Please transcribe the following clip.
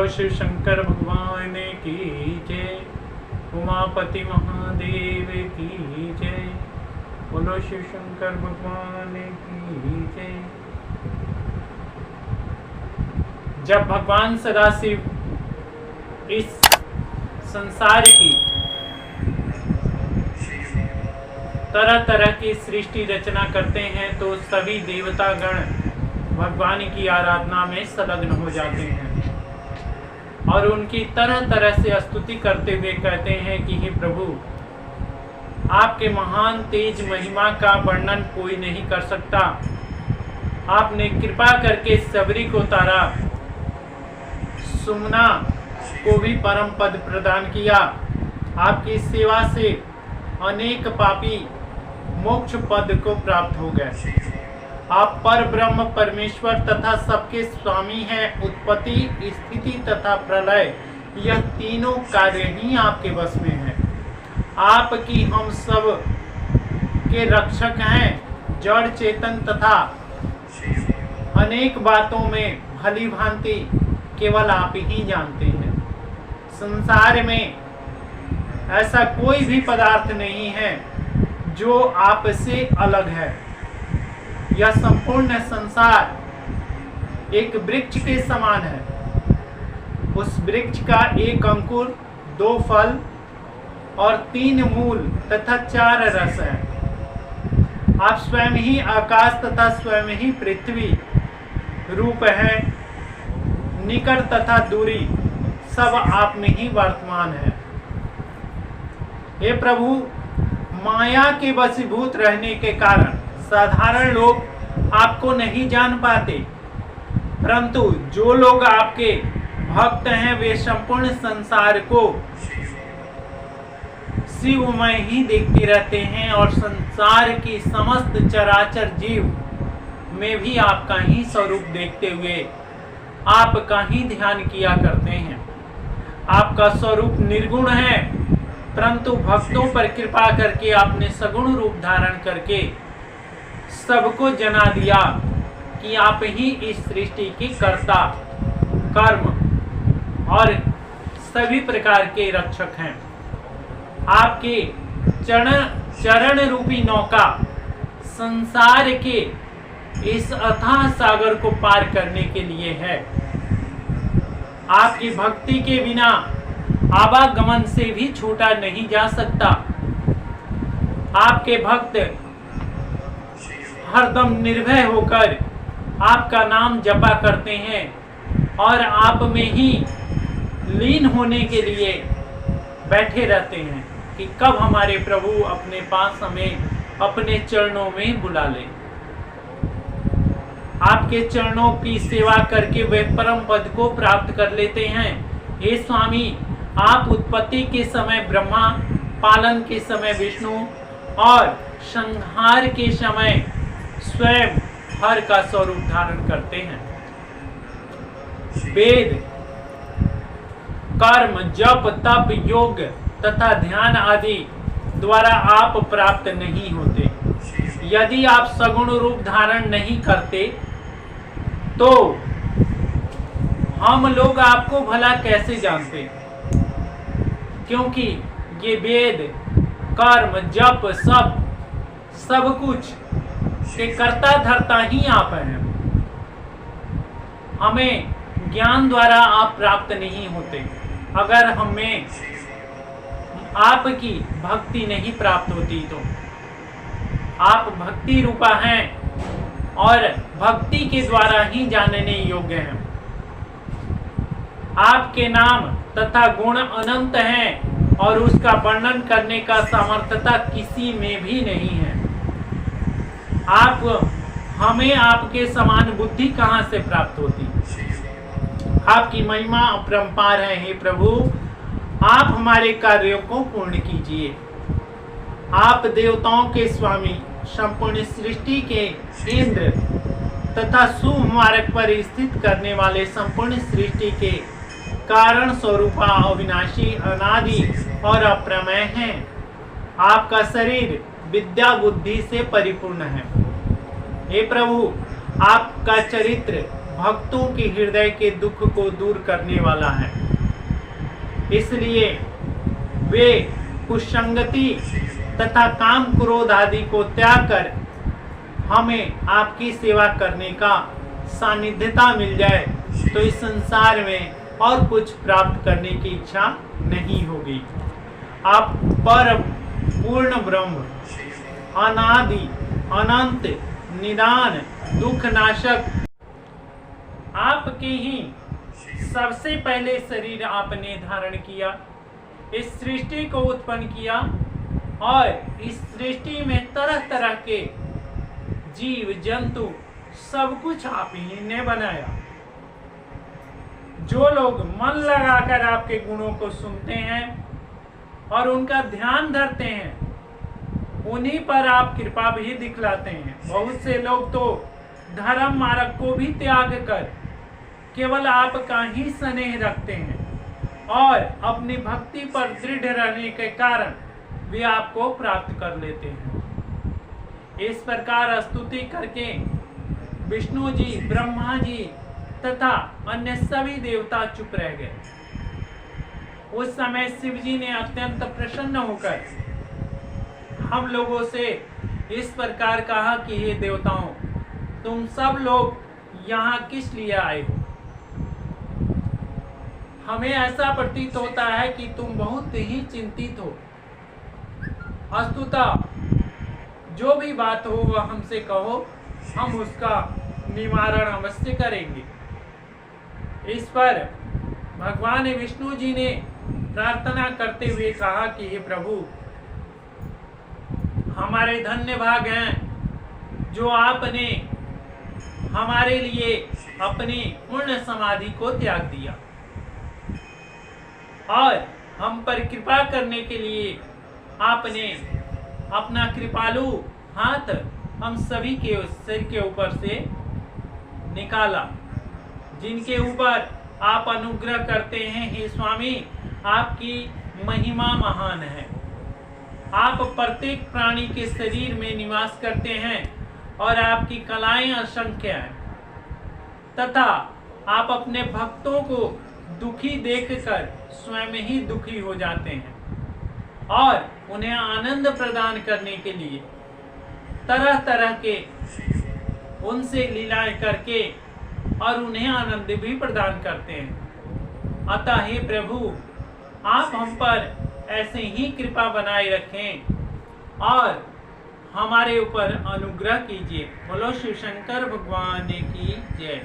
बोलो शिव शंकर भगवान की जय, उमापति महादेव की जय। बोलो शिव शंकर भगवान की जय। जब भगवान सदाशिव इस संसार की तरह तरह की सृष्टि रचना करते हैं तो सभी देवतागण भगवान की आराधना में संलग्न हो जाते हैं और उनकी तरह तरह से स्तुति करते हुए कहते हैं कि हे प्रभु, आपके महान तेज महिमा का वर्णन कोई नहीं कर सकता। आपने कृपा करके सबरी को तारा, सुमना को भी परम पद प्रदान किया। आपकी सेवा से अनेक पापी मोक्ष पद को प्राप्त हो गए। आप पर ब्रह्म परमेश्वर तथा सबके स्वामी हैं। उत्पत्ति, स्थिति तथा प्रलय, यह तीनों कार्य ही आपके वश में हैं। आपकी हम सब के रक्षक हैं। जड़ चेतन तथा अनेक बातों में भली भांति केवल आप ही जानते हैं। संसार में ऐसा कोई भी पदार्थ नहीं है जो आपसे अलग है। यह संपूर्ण संसार एक वृक्ष के समान है। उस वृक्ष का एक अंकुर, 2 फल और 3 मूल तथा 4 रस है। आप स्वयं ही आकाश तथा स्वयं ही पृथ्वी रूप है। निकट तथा दूरी सब आप में ही वर्तमान है। हे प्रभु, माया के वशीभूत रहने के कारण साधारण लोग आपको नहीं जान पाते, परंतु जो लोग आपके भक्त हैं वे संपूर्ण संसार को शिवमय ही देखते रहते हैं और संसार की समस्त चराचर जीव में भी आपका ही स्वरूप देखते हुए आपका ही ध्यान किया करते हैं। आपका स्वरूप निर्गुण है, परंतु भक्तों पर कृपा करके आपने सगुण रूप धारण करके सबको जना दिया कि आप ही इस सृष्टि की कर्ता, कर्म और सभी प्रकार के रक्षक हैं। आपके चरण रूपी नौका संसार के इस अथाह सागर को पार करने के लिए है। आपकी भक्ति के बिना आवागमन से भी छूटा नहीं जा सकता। आपके भक्त हरदम निर्भय होकर आपका नाम जपा करते हैं और आप में ही लीन होने के लिए बैठे रहते हैं कि कब हमारे प्रभु अपने पास हमें अपने चरणों में बुला लें। आपके चरणों की सेवा करके वे परम पद को प्राप्त कर लेते हैं। हे स्वामी, आप उत्पत्ति के समय ब्रह्मा, पालन के समय विष्णु और संहार के समय स्वयं हर का स्वरूप धारण करते हैं। वेद, कर्म, जप, तप, योग तथा ध्यान आदि द्वारा आप प्राप्त नहीं होते। यदि आप सगुण रूप धारण नहीं करते तो हम लोग आपको भला कैसे जानते? क्योंकि ये वेद, कर्म, जप सब कुछ के कर्ता धर्ता ही आप हैं। हमें ज्ञान द्वारा आप प्राप्त नहीं होते। अगर हमें आपकी भक्ति नहीं प्राप्त होती तो आप भक्ति रूपा हैं और भक्ति के द्वारा ही जानने योग्य हैं। आपके नाम तथा गुण अनंत हैं और उसका वर्णन करने का सामर्थ्यता किसी में भी नहीं है। आप हमें आपके समान बुद्धि कहां से प्राप्त होती? आपकी महिमा अपरंपार है। हे प्रभु, आप हमारे कार्यों को पूर्ण कीजिए। आप देवताओं के स्वामी, संपूर्ण सृष्टि के इंद्र तथा शुभ मार्ग पर स्थित करने वाले संपूर्ण सृष्टि के कारण स्वरूपा अविनाशी, अनादि और अप्रमेय हैं। आपका शरीर विद्या बुद्धि से परिपूर्ण है। हे प्रभु, आपका चरित्र भक्तों के हृदय के दुख को दूर करने वाला है। इसलिए वे कुसंगति तथा काम क्रोध आदि को त्याग कर हमें आपकी सेवा करने का सानिध्यता मिल जाए तो इस संसार में और कुछ प्राप्त करने की इच्छा नहीं होगी। आप पर पूर्ण ब्रह्म, अनादि अनंत निदान दुख नाशक, आपके ही सबसे पहले शरीर आपने धारण किया, इस सृष्टि को उत्पन्न किया और इस सृष्टि में तरह तरह के जीव जंतु सब कुछ आप ही ने बनाया। जो लोग मन लगाकर आपके गुणों को सुनते हैं और उनका ध्यान धरते हैं, उन्हीं पर आप कृपा भी दिखलाते हैं। बहुत से लोग तो धर्म मार्ग को भी त्याग कर केवल आपका ही स्नेह रखते हैं और अपनी भक्ति पर दृढ़ रहने के कारण वे आपको प्राप्त कर लेते हैं। इस प्रकार स्तुति करके विष्णु जी, ब्रह्मा जी तथा अन्य सभी देवता चुप रह गए। उस समय शिव जी ने अत्यंत प्रसन्न होकर हम लोगों से इस प्रकार कहा कि हे देवताओं, तुम सब लोग यहाँ किस लिए आए हो? हमें ऐसा प्रतीत होता है कि तुम बहुत ही चिंतित हो। अस्तुता जो भी बात हो वह हमसे कहो, हम उसका निवारण अवश्य करेंगे। इस पर भगवान विष्णु जी ने प्रार्थना करते हुए कहा कि हे प्रभु, हमारे धन्य भाग हैं जो आपने हमारे लिए अपनी पूर्ण समाधि को त्याग दिया और हम पर कृपा करने के लिए आपने अपना कृपालु हाथ हम सभी के सिर के ऊपर से निकाला, जिनके ऊपर आप अनुग्रह करते हैं। हे स्वामी, आपकी महिमा महान है। आप प्रत्येक प्राणी के शरीर में निवास करते हैं और आपकी कलाएं असंख्य हैं तथा आप अपने भक्तों को दुखी देखकर स्वयं ही दुखी हो जाते हैं और उन्हें आनंद प्रदान करने के लिए तरह तरह के उनसे लीलाएं करके और उन्हें आनंद भी प्रदान करते हैं। अतः हे प्रभु, आप हम पर ऐसे ही कृपा बनाए रखें और हमारे ऊपर अनुग्रह कीजिए। बोलो शिव शंकर भगवान की जय।